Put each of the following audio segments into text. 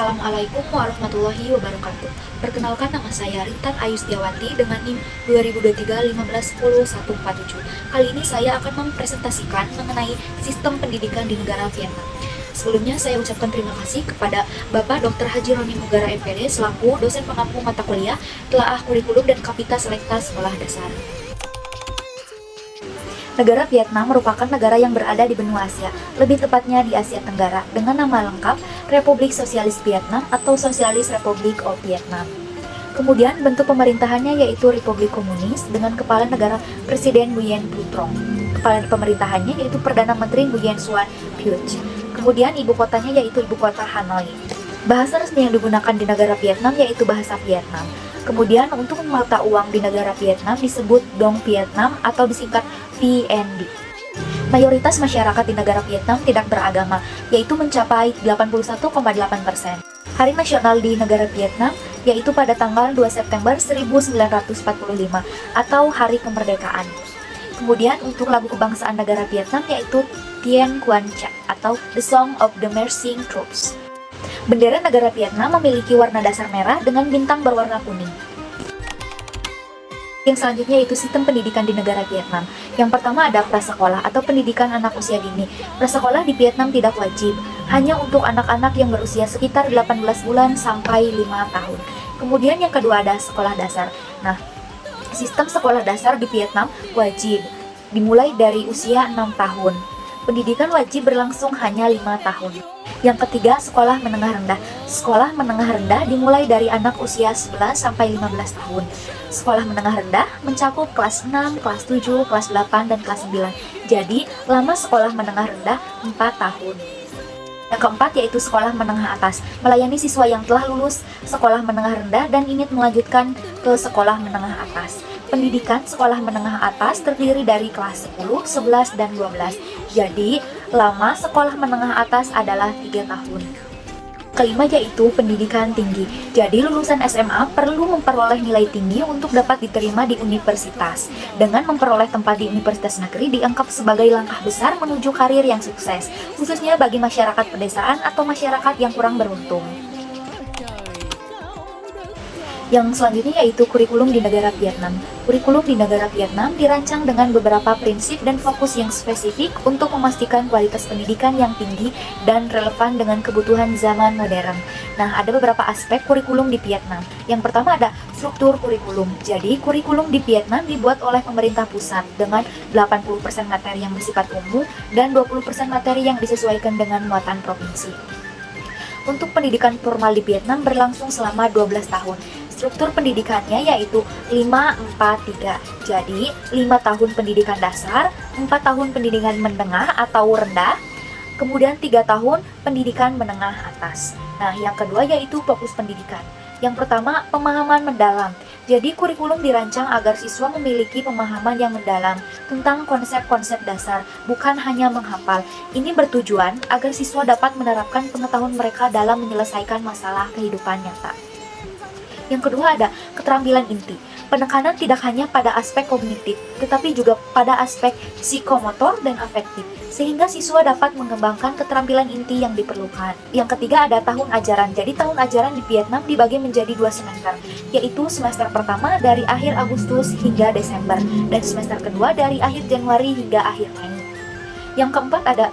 Assalamualaikum warahmatullahi wabarakatuh. Perkenalkan, nama saya Rintan Ayu Setiawati dengan NIM 2023 Kali ini saya akan mempresentasikan mengenai sistem pendidikan di negara Vietnam. Sebelumnya saya ucapkan terima kasih kepada Bapak Dr. Haji Roni Mugara MPD selaku dosen pengampu mata kuliah, telaah kurikulum dan kapita selekta sekolah dasar. Negara Vietnam merupakan negara yang berada di benua Asia, lebih tepatnya di Asia Tenggara, dengan nama lengkap Republik Sosialis Vietnam atau Socialist Republic of Vietnam. Kemudian bentuk pemerintahannya yaitu Republik Komunis dengan kepala negara Presiden Nguyen Phu Trong. Kepala pemerintahannya yaitu Perdana Menteri Nguyen Xuan Phuc. Kemudian ibu kotanya yaitu ibu kota Hanoi. Bahasa resmi yang digunakan di negara Vietnam yaitu bahasa Vietnam. Kemudian untuk mata uang di negara Vietnam disebut Dong Vietnam atau disingkat VND. Mayoritas masyarakat di negara Vietnam tidak beragama, yaitu mencapai 81,8%. Hari nasional di negara Vietnam yaitu pada tanggal 2 September 1945 atau Hari Kemerdekaan. Kemudian untuk lagu kebangsaan negara Vietnam yaitu Tien Quan Cha atau The Song of the Marching Troops. Bendera negara Vietnam memiliki warna dasar merah dengan bintang berwarna kuning. Yang selanjutnya yaitu sistem pendidikan di negara Vietnam. Yang pertama ada prasekolah atau pendidikan anak usia dini. Prasekolah di Vietnam tidak wajib, hanya untuk anak-anak yang berusia sekitar 18 bulan sampai 5 tahun. Kemudian yang kedua ada sekolah dasar. Nah, sistem sekolah dasar di Vietnam wajib, dimulai dari usia 6 tahun. Pendidikan wajib berlangsung hanya 5 tahun. Yang ketiga, sekolah menengah rendah. Sekolah menengah rendah dimulai dari anak usia 11 sampai 15 tahun. Sekolah menengah rendah mencakup kelas 6, kelas 7, kelas 8, dan kelas 9. Jadi, lama sekolah menengah rendah 4 tahun. Yang keempat yaitu sekolah menengah atas, melayani siswa yang telah lulus sekolah menengah rendah dan ingin melanjutkan ke sekolah menengah atas. Pendidikan sekolah menengah atas terdiri dari kelas 10, 11, dan 12. Jadi, lama sekolah menengah atas adalah 3 tahun. Kelima yaitu pendidikan tinggi. Jadi, lulusan SMA perlu memperoleh nilai tinggi untuk dapat diterima di universitas. Dengan memperoleh tempat di universitas negeri dianggap sebagai langkah besar menuju karir yang sukses, khususnya bagi masyarakat pedesaan atau masyarakat yang kurang beruntung. Yang selanjutnya yaitu kurikulum di negara Vietnam. Kurikulum di negara Vietnam dirancang dengan beberapa prinsip dan fokus yang spesifik untuk memastikan kualitas pendidikan yang tinggi dan relevan dengan kebutuhan zaman modern. Nah, ada beberapa aspek kurikulum di Vietnam. Yang pertama ada struktur kurikulum. Jadi, kurikulum di Vietnam dibuat oleh pemerintah pusat dengan 80% materi yang bersifat umum dan 20% materi yang disesuaikan dengan muatan provinsi. Untuk pendidikan formal di Vietnam berlangsung selama 12 tahun. Struktur pendidikannya yaitu 5-4-3. Jadi, 5 tahun pendidikan dasar, 4 tahun pendidikan menengah atau rendah, kemudian 3 tahun pendidikan menengah atas. Nah, yang kedua yaitu fokus pendidikan. Yang pertama, pemahaman mendalam. Jadi, kurikulum dirancang agar siswa memiliki pemahaman yang mendalam tentang konsep-konsep dasar, bukan hanya menghafal. Ini bertujuan agar siswa dapat menerapkan pengetahuan mereka dalam menyelesaikan masalah kehidupan nyata. Yang kedua ada keterampilan inti. Penekanan tidak hanya pada aspek kognitif, tetapi juga pada aspek psikomotor dan afektif, sehingga siswa dapat mengembangkan keterampilan inti yang diperlukan. Yang ketiga ada tahun ajaran. Jadi tahun ajaran di Vietnam dibagi menjadi 2 semester, yaitu semester pertama dari akhir Agustus hingga Desember, dan semester kedua dari akhir Januari hingga akhir Mei. Yang keempat ada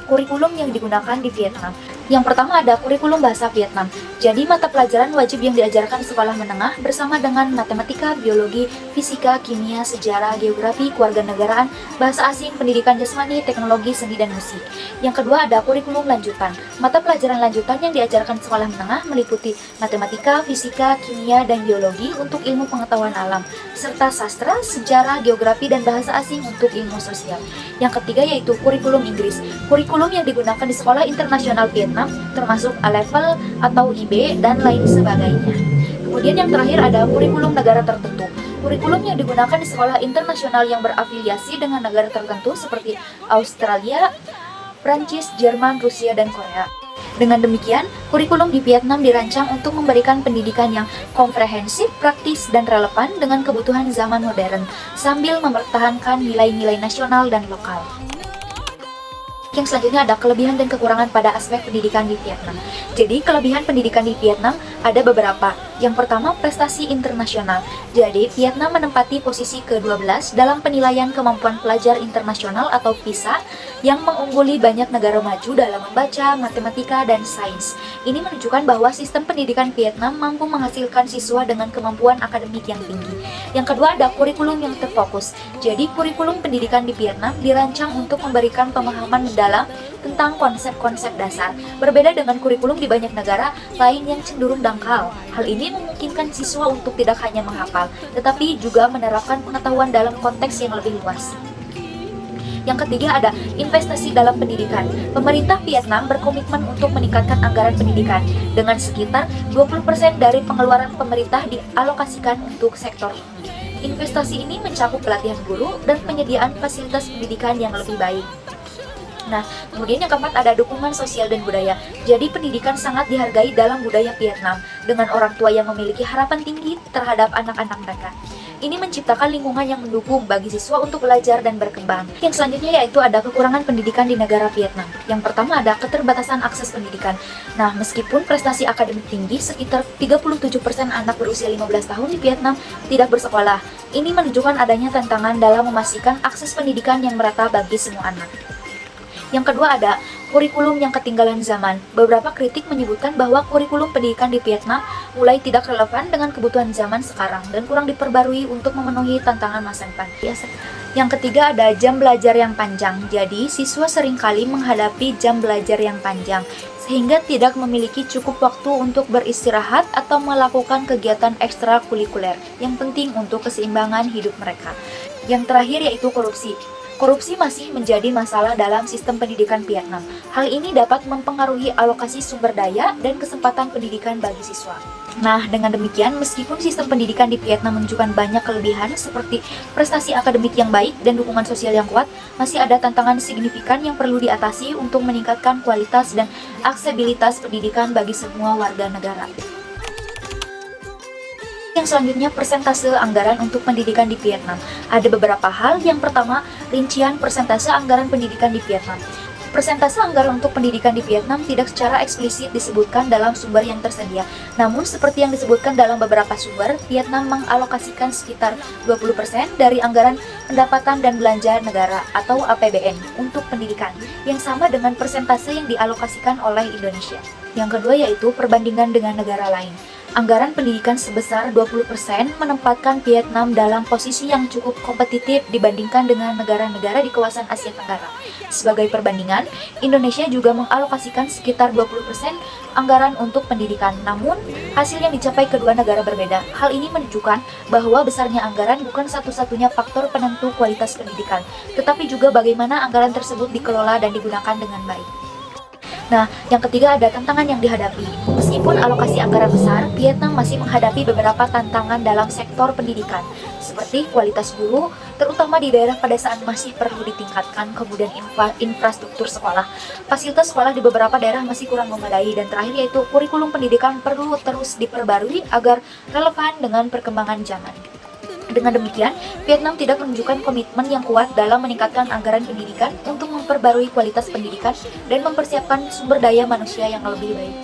kurikulum yang digunakan di Vietnam. Yang pertama ada kurikulum bahasa Vietnam. Jadi mata pelajaran wajib yang diajarkan di sekolah menengah bersama dengan matematika, biologi, fisika, kimia, sejarah, geografi, kewarganegaraan, bahasa asing, pendidikan jasmani, teknologi, seni, dan musik. Yang kedua ada kurikulum lanjutan. Mata pelajaran lanjutan yang diajarkan di sekolah menengah meliputi matematika, fisika, kimia, dan biologi untuk ilmu pengetahuan alam, serta sastra, sejarah, geografi, dan bahasa asing untuk ilmu sosial. Yang ketiga yaitu kurikulum Inggris. Kurikulum yang digunakan di sekolah internasional Vietnam termasuk A-Level atau IB dan lain sebagainya. Kemudian yang terakhir ada kurikulum negara tertentu. Kurikulum yang digunakan di sekolah internasional yang berafiliasi dengan negara tertentu seperti Australia, Prancis, Jerman, Rusia, dan Korea. Dengan demikian, kurikulum di Vietnam dirancang untuk memberikan pendidikan yang komprehensif, praktis, dan relevan dengan kebutuhan zaman modern, sambil mempertahankan nilai-nilai nasional dan lokal. Yang selanjutnya ada kelebihan dan kekurangan pada aspek pendidikan di Vietnam. Jadi, kelebihan pendidikan di Vietnam ada beberapa. Yang pertama, prestasi internasional. Jadi, Vietnam menempati posisi ke-12 dalam penilaian kemampuan pelajar internasional atau PISA yang mengungguli banyak negara maju dalam membaca, matematika, dan sains. Ini menunjukkan bahwa sistem pendidikan Vietnam mampu menghasilkan siswa dengan kemampuan akademik yang tinggi. Yang kedua, ada kurikulum yang terfokus. Jadi, kurikulum pendidikan di Vietnam dirancang untuk memberikan pemahaman mendalam tentang konsep-konsep dasar. Berbeda dengan kurikulum di banyak negara lain yang cenderung dangkal. Hal ini memungkinkan siswa untuk tidak hanya menghafal, tetapi juga menerapkan pengetahuan dalam konteks yang lebih luas. Yang ketiga ada investasi dalam pendidikan. Pemerintah Vietnam berkomitmen untuk meningkatkan anggaran pendidikan dengan sekitar 20% dari pengeluaran pemerintah dialokasikan untuk sektor ini. Investasi ini mencakup pelatihan guru dan penyediaan fasilitas pendidikan yang lebih baik. Nah, kemudian yang keempat ada dukungan sosial dan budaya. Jadi pendidikan sangat dihargai dalam budaya Vietnam dengan orang tua yang memiliki harapan tinggi terhadap anak-anak mereka. Ini menciptakan lingkungan yang mendukung bagi siswa untuk belajar dan berkembang. Yang selanjutnya yaitu ada kekurangan pendidikan di negara Vietnam. Yang pertama ada keterbatasan akses pendidikan. Nah, meskipun prestasi akademik tinggi, sekitar 37% anak berusia 15 tahun di Vietnam tidak bersekolah. Ini menunjukkan adanya tantangan dalam memastikan akses pendidikan yang merata bagi semua anak. Yang kedua ada kurikulum yang ketinggalan zaman. Beberapa kritik menyebutkan bahwa kurikulum pendidikan di Vietnam mulai tidak relevan dengan kebutuhan zaman sekarang dan kurang diperbarui untuk memenuhi tantangan masa depan. Yang ketiga ada jam belajar yang panjang. Jadi, siswa seringkali menghadapi jam belajar yang panjang sehingga tidak memiliki cukup waktu untuk beristirahat atau melakukan kegiatan ekstrakurikuler yang penting untuk keseimbangan hidup mereka. Yang terakhir yaitu korupsi. Korupsi masih menjadi masalah dalam sistem pendidikan Vietnam. Hal ini dapat mempengaruhi alokasi sumber daya dan kesempatan pendidikan bagi siswa. Nah, dengan demikian, meskipun sistem pendidikan di Vietnam menunjukkan banyak kelebihan seperti prestasi akademik yang baik dan dukungan sosial yang kuat, masih ada tantangan signifikan yang perlu diatasi untuk meningkatkan kualitas dan aksesibilitas pendidikan bagi semua warga negara. Yang selanjutnya persentase anggaran untuk pendidikan di Vietnam. Ada beberapa hal. Yang pertama, rincian persentase anggaran pendidikan di Vietnam. Persentase anggaran untuk pendidikan di Vietnam tidak secara eksplisit disebutkan dalam sumber yang tersedia. Namun, seperti yang disebutkan dalam beberapa sumber, Vietnam mengalokasikan sekitar 20% dari anggaran pendapatan dan belanja negara atau APBN untuk pendidikan, yang sama dengan persentase yang dialokasikan oleh Indonesia. Yang kedua yaitu perbandingan dengan negara lain. Anggaran pendidikan sebesar 20% menempatkan Vietnam dalam posisi yang cukup kompetitif dibandingkan dengan negara-negara di kawasan Asia Tenggara. Sebagai perbandingan, Indonesia juga mengalokasikan sekitar 20% anggaran untuk pendidikan. Namun, hasil yang dicapai kedua negara berbeda. Hal ini menunjukkan bahwa besarnya anggaran bukan satu-satunya faktor penentu kualitas pendidikan, tetapi juga bagaimana anggaran tersebut dikelola dan digunakan dengan baik. Nah, yang ketiga ada tantangan yang dihadapi. Meskipun alokasi anggaran besar, Vietnam masih menghadapi beberapa tantangan dalam sektor pendidikan, seperti kualitas guru, terutama di daerah pedesaan masih perlu ditingkatkan, kemudian infrastruktur sekolah. Fasilitas sekolah di beberapa daerah masih kurang memadai, dan terakhir yaitu kurikulum pendidikan perlu terus diperbarui agar relevan dengan perkembangan zaman. Dengan demikian, Vietnam tidak menunjukkan komitmen yang kuat dalam meningkatkan anggaran pendidikan untuk memperbarui kualitas pendidikan dan mempersiapkan sumber daya manusia yang lebih baik.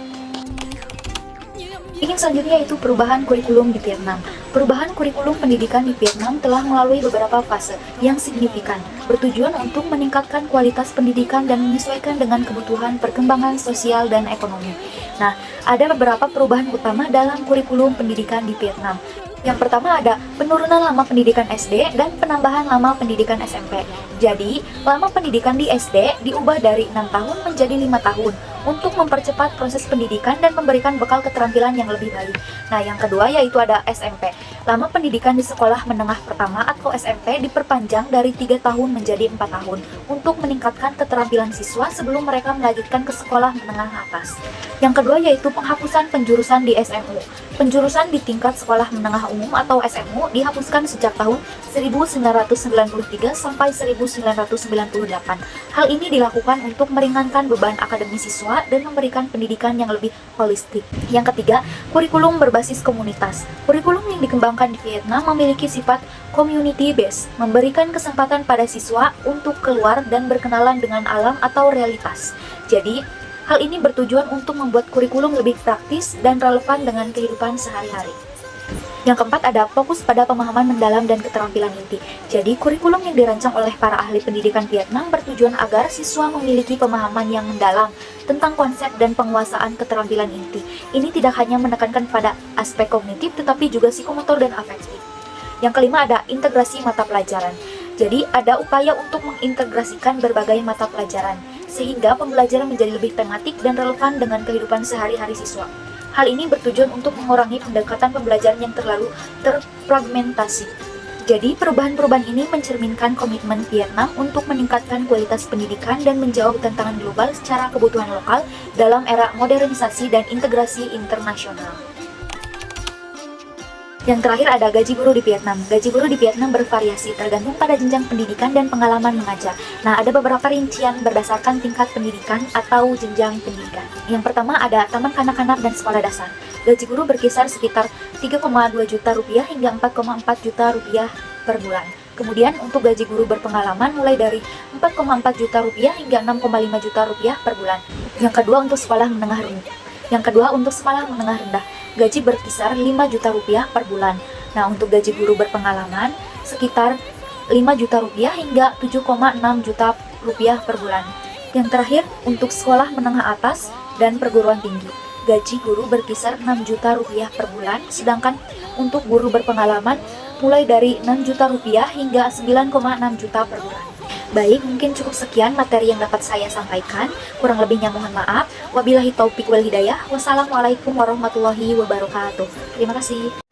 Yang selanjutnya yaitu perubahan kurikulum di Vietnam. Perubahan kurikulum pendidikan di Vietnam telah melalui beberapa fase yang signifikan, bertujuan untuk meningkatkan kualitas pendidikan dan menyesuaikan dengan kebutuhan perkembangan sosial dan ekonomi. Nah, ada beberapa perubahan utama dalam kurikulum pendidikan di Vietnam. Yang pertama ada penurunan lama pendidikan SD dan penambahan lama pendidikan SMP. Jadi, lama pendidikan di SD diubah dari 6 tahun menjadi 5 tahun untuk mempercepat proses pendidikan dan memberikan bekal keterampilan yang lebih baik. Nah, yang kedua yaitu ada SMP. Lama pendidikan di sekolah menengah pertama atau SMP diperpanjang dari 3 tahun menjadi 4 tahun untuk meningkatkan keterampilan siswa sebelum mereka melanjutkan ke sekolah menengah atas. Yang kedua yaitu penghapusan penjurusan di SMU. Penjurusan di tingkat sekolah menengah umum atau SMU dihapuskan sejak tahun 1993 sampai 1998. Hal ini dilakukan untuk meringankan beban akademis siswa dan memberikan pendidikan yang lebih holistik. Yang ketiga, kurikulum berbasis komunitas. Kurikulum yang dikembangkan di Vietnam memiliki sifat community based, memberikan kesempatan pada siswa untuk keluar dan berkenalan dengan alam atau realitas. Jadi, hal ini bertujuan untuk membuat kurikulum lebih praktis dan relevan dengan kehidupan sehari-hari. Yang keempat ada fokus pada pemahaman mendalam dan keterampilan inti. Jadi, kurikulum yang dirancang oleh para ahli pendidikan Vietnam bertujuan agar siswa memiliki pemahaman yang mendalam tentang konsep dan penguasaan keterampilan inti. Ini tidak hanya menekankan pada aspek kognitif, tetapi juga psikomotor dan afektif. Yang kelima ada integrasi mata pelajaran. Jadi, ada upaya untuk mengintegrasikan berbagai mata pelajaran, sehingga pembelajaran menjadi lebih tematik dan relevan dengan kehidupan sehari-hari siswa. Hal ini bertujuan untuk mengurangi pendekatan pembelajaran yang terlalu terfragmentasi. Jadi, perubahan-perubahan ini mencerminkan komitmen Vietnam untuk meningkatkan kualitas pendidikan dan menjawab tantangan global secara kebutuhan lokal dalam era modernisasi dan integrasi internasional. Yang terakhir ada gaji guru di Vietnam. Gaji guru di Vietnam bervariasi tergantung pada jenjang pendidikan dan pengalaman mengajar. Nah, ada beberapa rincian berdasarkan tingkat pendidikan atau jenjang pendidikan. Yang pertama ada taman kanak-kanak dan sekolah dasar. Gaji guru berkisar sekitar 3,2 juta rupiah hingga 4,4 juta rupiah per bulan. Kemudian untuk gaji guru berpengalaman mulai dari 4,4 juta rupiah hingga 6,5 juta rupiah per bulan. Yang kedua untuk sekolah menengah rendah. Gaji berkisar 5 juta rupiah per bulan. Nah, untuk gaji guru berpengalaman sekitar 5 juta rupiah hingga 7,6 juta rupiah per bulan. Yang terakhir, untuk sekolah menengah atas dan perguruan tinggi. Gaji guru berkisar 6 juta rupiah per bulan, sedangkan untuk guru berpengalaman mulai dari 6 juta rupiah hingga 9,6 juta per bulan. Baik, mungkin cukup sekian materi yang dapat saya sampaikan. Kurang lebihnya mohon maaf. Wabillahi taufik wal hidayah. Wassalamualaikum warahmatullahi wabarakatuh. Terima kasih.